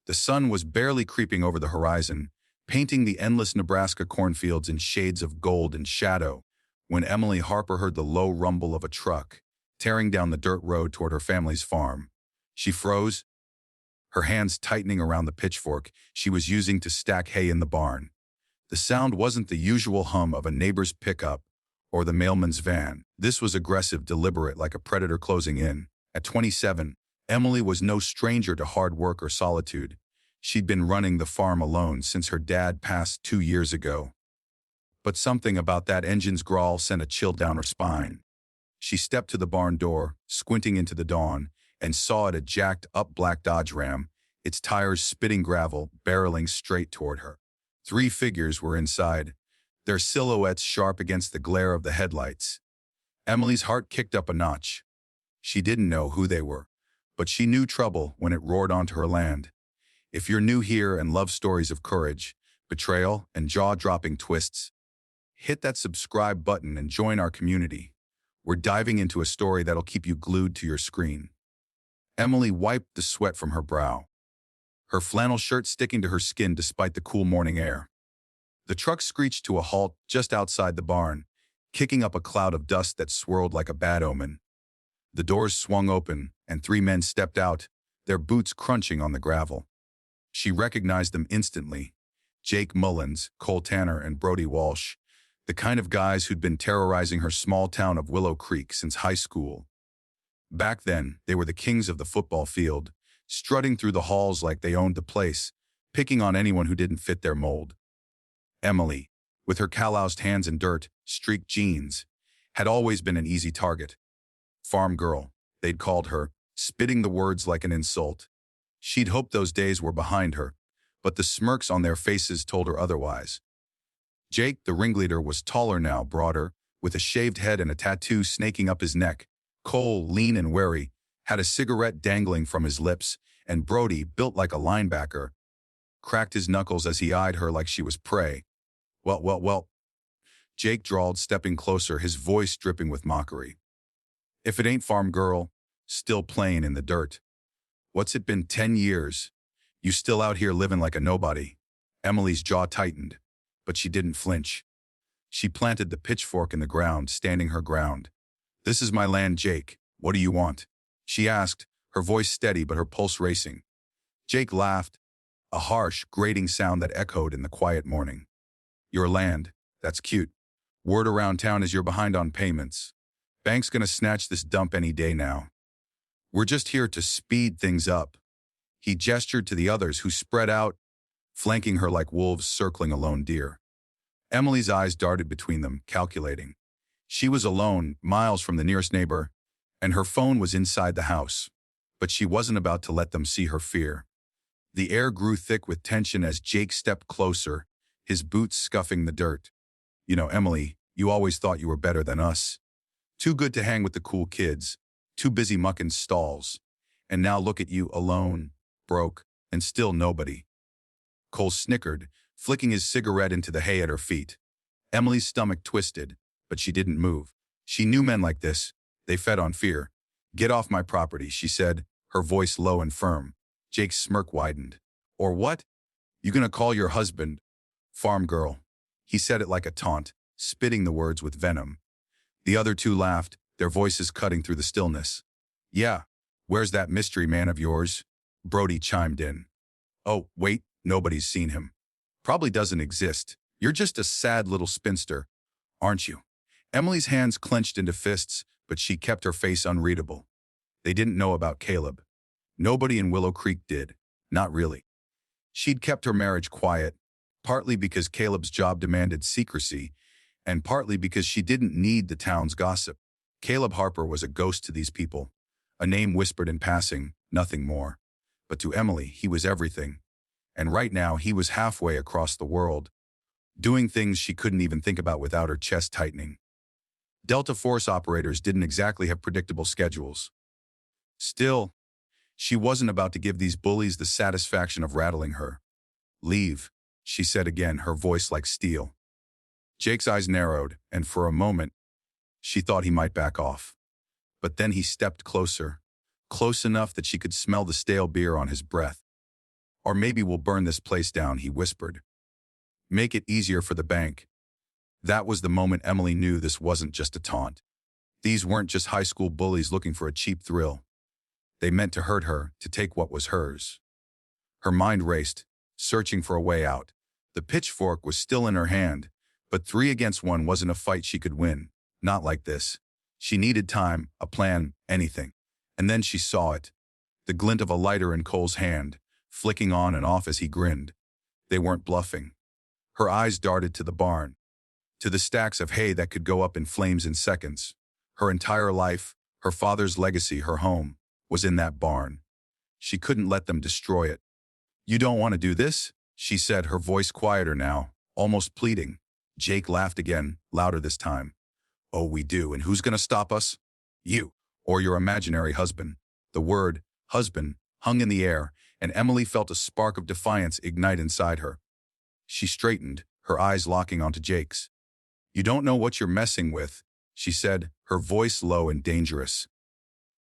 The sun was barely creeping over the horizon, painting the endless Nebraska cornfields in shades of gold and shadow, when Emily Harper heard the low rumble of a truck tearing down the dirt road toward her family's farm. She froze, her hands tightening around the pitchfork she was using to stack hay in the barn. The sound wasn't the usual hum of a neighbor's pickup or the mailman's van. This was aggressive, deliberate, like a predator closing in. At 27, Emily was no stranger to hard work or solitude. She'd been running the farm alone since her dad passed 2 years ago. But something about that engine's growl sent a chill down her spine. She stepped to the barn door, squinting into the dawn, and saw it a jacked-up black Dodge Ram, its tires spitting gravel, barreling straight toward her. 3 figures were inside, their silhouettes sharp against the glare of the headlights. Emily's heart kicked up a notch. She didn't know who they were, but she knew trouble when it roared onto her land. If you're new here and love stories of courage, betrayal, and jaw-dropping twists, hit that subscribe button and join our community. We're diving into a story that'll keep you glued to your screen. Emily wiped the sweat from her brow, her flannel shirt sticking to her skin despite the cool morning air. The truck screeched to a halt just outside the barn, kicking up a cloud of dust that swirled like a bad omen. The doors swung open, and 3 men stepped out, their boots crunching on the gravel. She recognized them instantly. Jake Mullins, Cole Tanner, and Brody Walsh, the kind of guys who'd been terrorizing her small town of Willow Creek since high school. Back then, they were the kings of the football field, strutting through the halls like they owned the place, picking on anyone who didn't fit their mold. Emily, with her calloused hands in dirt, streaked jeans, had always been an easy target. Farm girl, they'd called her, spitting the words like an insult. She'd hoped those days were behind her, but the smirks on their faces told her otherwise. Jake, the ringleader, was taller now, broader, with a shaved head and a tattoo snaking up his neck. Cole, lean and wary, had a cigarette dangling from his lips, and Brody, built like a linebacker, cracked his knuckles as he eyed her like she was prey. Well, Jake drawled, stepping closer, his voice dripping with mockery. If it ain't farm girl, still playing in the dirt. What's it been, 10 years? You still out here living like a nobody? Emily's jaw tightened, but she didn't flinch. She planted the pitchfork in the ground, standing her ground. This is my land, Jake. What do you want? She asked, her voice steady but her pulse racing. Jake laughed, a harsh, grating sound that echoed in the quiet morning. Your land, that's cute. Word around town is you're behind on payments. Bank's gonna snatch this dump any day now. We're just here to speed things up. He gestured to the others who spread out, flanking her like wolves circling a lone deer. Emily's eyes darted between them, calculating. She was alone, miles from the nearest neighbor, and her phone was inside the house. But she wasn't about to let them see her fear. The air grew thick with tension as Jake stepped closer, his boots scuffing the dirt. You know, Emily, you always thought you were better than us. Too good to hang with the cool kids, too busy mucking stalls. And now look at you, alone, broke, and still nobody. Cole snickered, flicking his cigarette into the hay at her feet. Emily's stomach twisted, but she didn't move. She knew men like this. They fed on fear. Get off my property, she said, her voice low and firm. Jake's smirk widened. Or what? You gonna call your husband? Farm girl. He said it like a taunt, spitting the words with venom. The other 2 laughed, their voices cutting through the stillness. Yeah, where's that mystery man of yours? Brody chimed in. Oh, wait, nobody's seen him. Probably doesn't exist. You're just a sad little spinster, aren't you? Emily's hands clenched into fists, but she kept her face unreadable. They didn't know about Caleb. Nobody in Willow Creek did. Not really. She'd kept her marriage quiet, partly because Caleb's job demanded secrecy, and partly because she didn't need the town's gossip. Caleb Harper was a ghost to these people, a name whispered in passing, nothing more. But to Emily, he was everything. And right now, he was halfway across the world, doing things she couldn't even think about without her chest tightening. Delta Force operators didn't exactly have predictable schedules. Still, she wasn't about to give these bullies the satisfaction of rattling her. Leave, she said again, her voice like steel. Jake's eyes narrowed, and for a moment, she thought he might back off. But then he stepped closer, close enough that she could smell the stale beer on his breath. Or maybe we'll burn this place down, he whispered. Make it easier for the bank. That was the moment Emily knew this wasn't just a taunt. These weren't just high school bullies looking for a cheap thrill. They meant to hurt her, to take what was hers. Her mind raced, searching for a way out. The pitchfork was still in her hand, but 3 against 1 wasn't a fight she could win. Not like this. She needed time, a plan, anything. And then she saw it. The glint of a lighter in Cole's hand, flicking on and off as he grinned. They weren't bluffing. Her eyes darted to the barn, to the stacks of hay that could go up in flames in seconds. Her entire life, her father's legacy, her home, was in that barn. She couldn't let them destroy it. You don't want to do this? She said, her voice quieter now, almost pleading. Jake laughed again, louder this time. Oh, we do, and who's going to stop us? You, or your imaginary husband. The word, husband, hung in the air, and Emily felt a spark of defiance ignite inside her. She straightened, her eyes locking onto Jake's. You don't know what you're messing with, she said, her voice low and dangerous.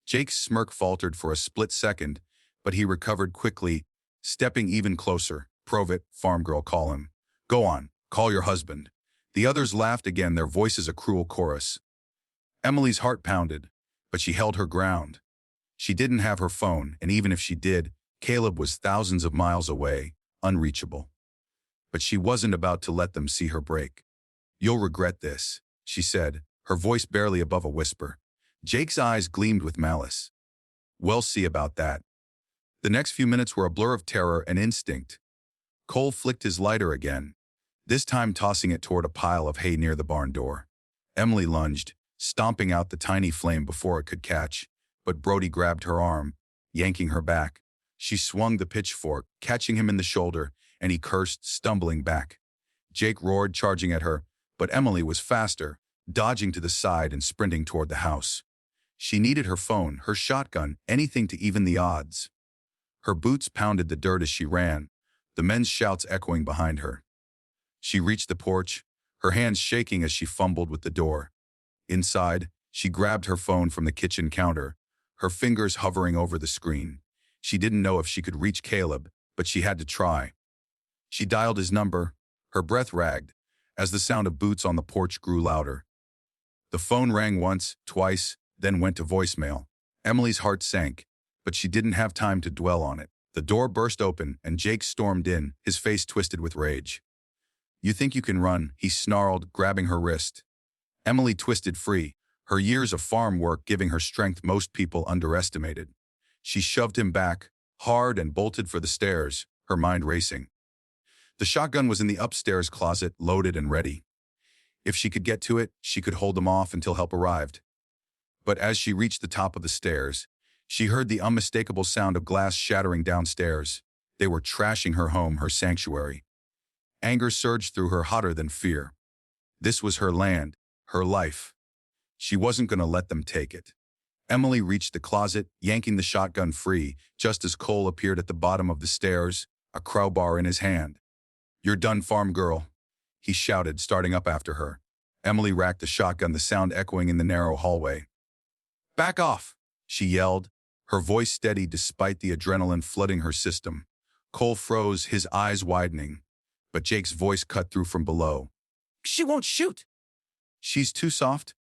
Jake's smirk faltered for a split second, but he recovered quickly, stepping even closer. Prove it, farm girl, call him. Go on, call your husband. The others laughed again, their voices a cruel chorus. Emily's heart pounded, but she held her ground. She didn't have her phone, and even if she did, Caleb was thousands of miles away, unreachable. But she wasn't about to let them see her break. You'll regret this, she said, her voice barely above a whisper. Jake's eyes gleamed with malice. We'll see about that. The next few minutes were a blur of terror and instinct. Cole flicked his lighter again, this time tossing it toward a pile of hay near the barn door. Emily lunged, stomping out the tiny flame before it could catch, but Brody grabbed her arm, yanking her back. She swung the pitchfork, catching him in the shoulder, and he cursed, stumbling back. Jake roared, charging at her, but Emily was faster, dodging to the side and sprinting toward the house. She needed her phone, her shotgun, anything to even the odds. Her boots pounded the dirt as she ran, the men's shouts echoing behind her. She reached the porch, her hands shaking as she fumbled with the door. Inside, she grabbed her phone from the kitchen counter, her fingers hovering over the screen. She didn't know if she could reach Caleb, but she had to try. She dialed his number, her breath ragged, as the sound of boots on the porch grew louder. The phone rang once, twice, then went to voicemail. Emily's heart sank, but she didn't have time to dwell on it. The door burst open, and Jake stormed in, his face twisted with rage. You think you can run, he snarled, grabbing her wrist. Emily twisted free, her years of farm work giving her strength most people underestimated. She shoved him back, hard, and bolted for the stairs, her mind racing. The shotgun was in the upstairs closet, loaded and ready. If she could get to it, she could hold them off until help arrived. But as she reached the top of the stairs, she heard the unmistakable sound of glass shattering downstairs. They were trashing her home, her sanctuary. Anger surged through her hotter than fear. This was her land, her life. She wasn't going to let them take it. Emily reached the closet, yanking the shotgun free, just as Cole appeared at the bottom of the stairs, a crowbar in his hand. You're done, farm girl, he shouted, starting up after her. Emily racked the shotgun, the sound echoing in the narrow hallway. Back off, she yelled, her voice steady despite the adrenaline flooding her system. Cole froze, his eyes widening, but Jake's voice cut through from below. She won't shoot. She's too soft.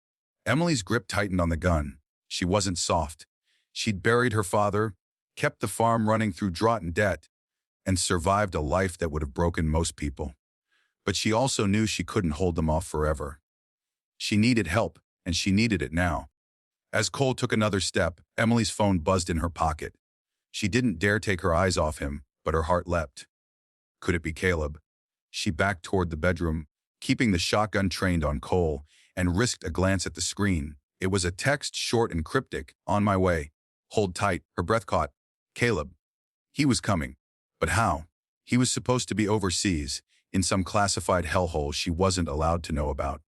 Emily's grip tightened on the gun. She wasn't soft. She'd buried her father, kept the farm running through drought and debt, and survived a life that would have broken most people. But she also knew she couldn't hold them off forever. She needed help, and she needed it now. As Cole took another step, Emily's phone buzzed in her pocket. She didn't dare take her eyes off him, but her heart leapt. Could it be Caleb? She backed toward the bedroom, keeping the shotgun trained on Cole, and risked a glance at the screen. It was a text, short and cryptic, on my way. Hold tight, her breath caught. Caleb. He was coming. But how? He was supposed to be overseas, in some classified hellhole she wasn't allowed to know about.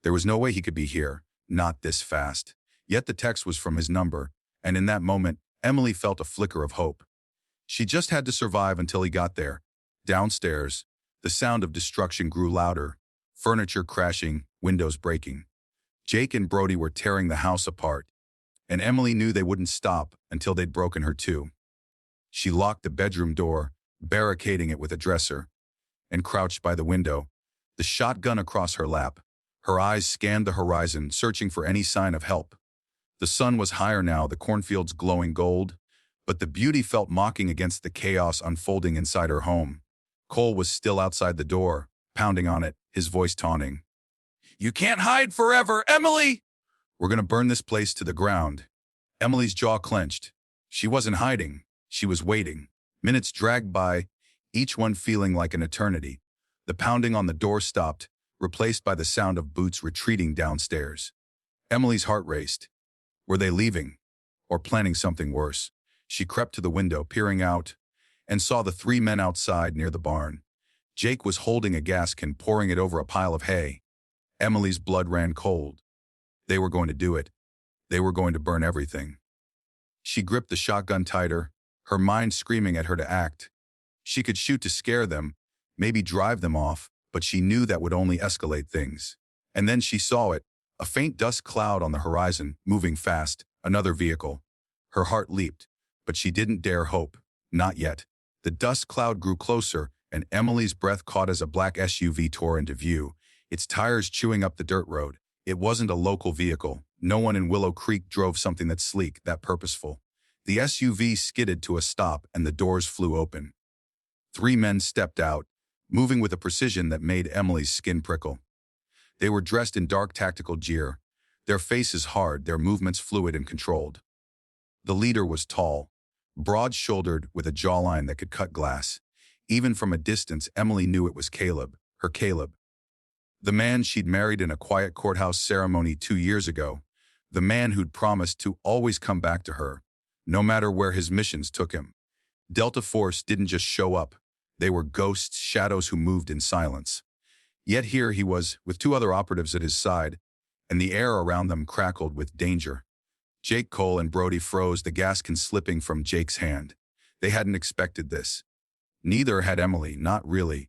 There was no way he could be here, not this fast. Yet the text was from his number, and in that moment, Emily felt a flicker of hope. She just had to survive until he got there. Downstairs, the sound of destruction grew louder, furniture crashing, windows breaking. Jake and Brody were tearing the house apart, and Emily knew they wouldn't stop until they'd broken her too. She locked the bedroom door, barricading it with a dresser, and crouched by the window, the shotgun across her lap. Her eyes scanned the horizon, searching for any sign of help. The sun was higher now, the cornfields glowing gold, but the beauty felt mocking against the chaos unfolding inside her home. Cole was still outside the door, pounding on it, his voice taunting. "You can't hide forever, Emily! We're gonna burn this place to the ground." Emily's jaw clenched. She wasn't hiding. She was waiting. Minutes dragged by, each one feeling like an eternity. The pounding on the door stopped, replaced by the sound of boots retreating downstairs. Emily's heart raced. Were they leaving? Or planning something worse? She crept to the window, peering out, and saw the three men outside near the barn. Jake was holding a gas can, pouring it over a pile of hay. Emily's blood ran cold. They were going to do it. They were going to burn everything. She gripped the shotgun tighter, her mind screaming at her to act. She could shoot to scare them, maybe drive them off, but she knew that would only escalate things. And then she saw it, a faint dust cloud on the horizon, moving fast, another vehicle. Her heart leaped, but she didn't dare hope. Not yet. The dust cloud grew closer, and Emily's breath caught as a black SUV tore into view, its tires chewing up the dirt road. It wasn't a local vehicle. No one in Willow Creek drove something that sleek, that purposeful. The SUV skidded to a stop, and the doors flew open. Three men stepped out, moving with a precision that made Emily's skin prickle. They were dressed in dark tactical gear, their faces hard, their movements fluid and controlled. The leader was tall, broad-shouldered, with a jawline that could cut glass. Even from a distance, Emily knew it was Caleb, her Caleb. The man she'd married in a quiet courthouse ceremony 2 years ago. The man who'd promised to always come back to her, no matter where his missions took him. Delta Force didn't just show up. They were ghosts, shadows who moved in silence. Yet here he was, with two other operatives at his side, and the air around them crackled with danger. Jake, Cole, and Brody froze, the gas can slipping from Jake's hand. They hadn't expected this. Neither had Emily, not really.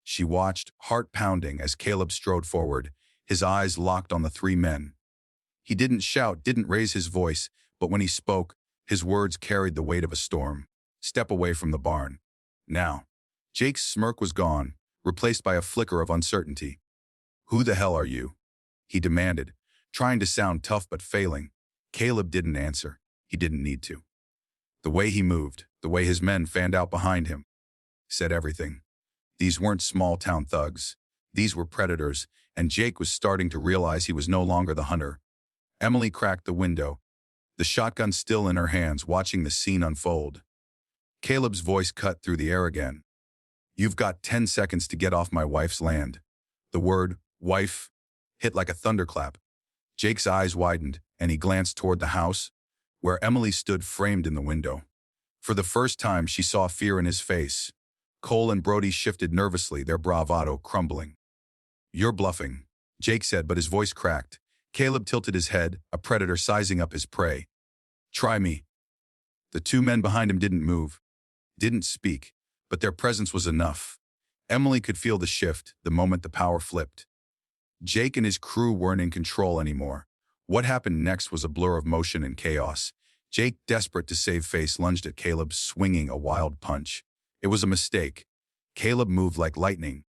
She watched, heart pounding, as Caleb strode forward, his eyes locked on the three men. He didn't shout, didn't raise his voice, but when he spoke, his words carried the weight of a storm. "Step away from the barn. Now." Jake's smirk was gone, replaced by a flicker of uncertainty. "Who the hell are you?" he demanded, trying to sound tough but failing. Caleb didn't answer. He didn't need to. The way he moved, the way his men fanned out behind him, said everything. These weren't small-town thugs. These were predators, and Jake was starting to realize he was no longer the hunter. Emily cracked the window, the shotgun still in her hands, watching the scene unfold. Caleb's voice cut through the air again. "You've got 10 seconds to get off my wife's land." The word, wife, hit like a thunderclap. Jake's eyes widened, and he glanced toward the house, where Emily stood framed in the window. For the first time, she saw fear in his face. Cole and Brody shifted nervously, their bravado crumbling. "You're bluffing," Jake said, but his voice cracked. Caleb tilted his head, a predator sizing up his prey. "Try me." The two men behind him didn't move, didn't speak, but their presence was enough. Emily could feel the shift the moment the power flipped. Jake and his crew weren't in control anymore. What happened next was a blur of motion and chaos. Jake, desperate to save face, lunged at Caleb, swinging a wild punch. It was a mistake. Caleb moved like lightning,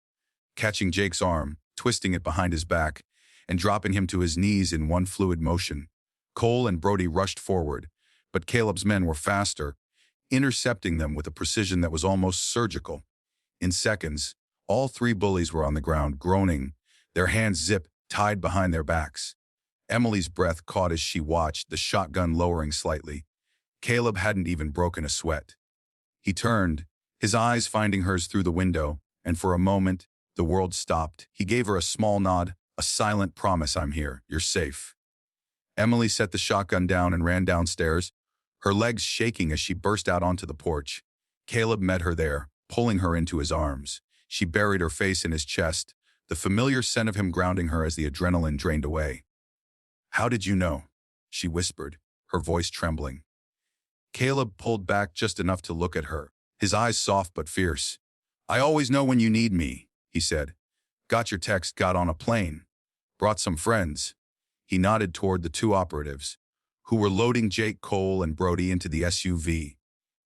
catching Jake's arm, twisting it behind his back, and dropping him to his knees in one fluid motion. Cole and Brody rushed forward, but Caleb's men were faster, intercepting them with a precision that was almost surgical. In seconds, all three bullies were on the ground, groaning, their hands zipped, tied behind their backs. Emily's breath caught as she watched, the shotgun lowering slightly. Caleb hadn't even broken a sweat. He turned, his eyes finding hers through the window, and for a moment, the world stopped. He gave her a small nod, a silent promise, "I'm here, you're safe." Emily set the shotgun down and ran downstairs, her legs shaking as she burst out onto the porch. Caleb met her there, pulling her into his arms. She buried her face in his chest, the familiar scent of him grounding her as the adrenaline drained away. "How did you know?" she whispered, her voice trembling. Caleb pulled back just enough to look at her, his eyes soft but fierce. "I always know when you need me," he said. "Got your text, got on a plane. Brought some friends." He nodded toward the two operatives, who were loading Jake, Cole, and Brody into the SUV.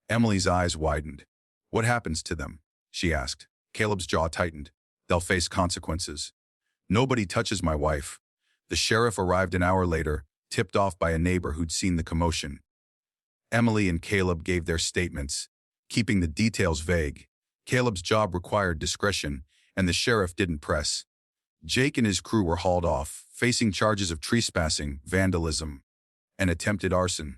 Emily's eyes widened. What happens to them? She asked. Caleb's jaw tightened. They'll face consequences. Nobody touches my wife. The sheriff arrived an hour later, tipped off by a neighbor who'd seen the commotion. Emily and Caleb gave their statements, keeping the details vague. Caleb's job required discretion, and the sheriff didn't press. Jake and his crew were hauled off, facing charges of trespassing, vandalism, and attempted arson.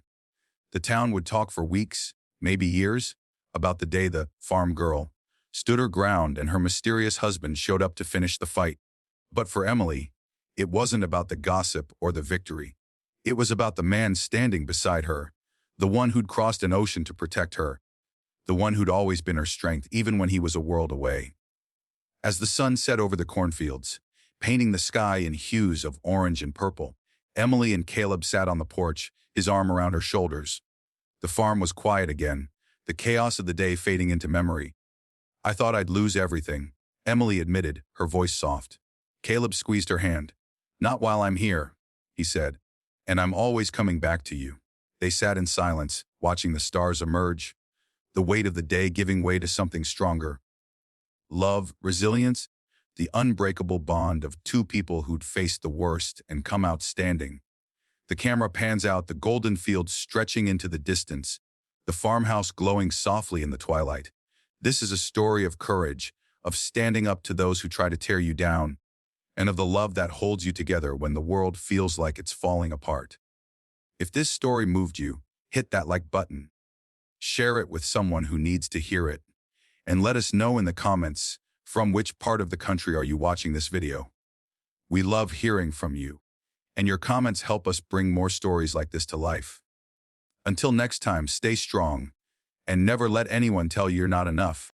The town would talk for weeks, maybe years, about the day the farm girl stood her ground and her mysterious husband showed up to finish the fight. But for Emily, it wasn't about the gossip or the victory. It was about the man standing beside her, the one who'd crossed an ocean to protect her, the one who'd always been her strength even when he was a world away. As the sun set over the cornfields, painting the sky in hues of orange and purple, Emily and Caleb sat on the porch, his arm around her shoulders. The farm was quiet again, the chaos of the day fading into memory. I thought I'd lose everything, Emily admitted, her voice soft. Caleb squeezed her hand. Not while I'm here, he said, and I'm always coming back to you. They sat in silence, watching the stars emerge, the weight of the day giving way to something stronger. Love, resilience, the unbreakable bond of two people who'd faced the worst and come out standing. The camera pans out, the golden fields stretching into the distance, the farmhouse glowing softly in the twilight. This is a story of courage, of standing up to those who try to tear you down, and of the love that holds you together when the world feels like it's falling apart. If this story moved you, hit that like button. Share it with someone who needs to hear it. And let us know in the comments, from which part of the country are you watching this video? We love hearing from you, and your comments help us bring more stories like this to life. Until next time, stay strong, and never let anyone tell you you're not enough.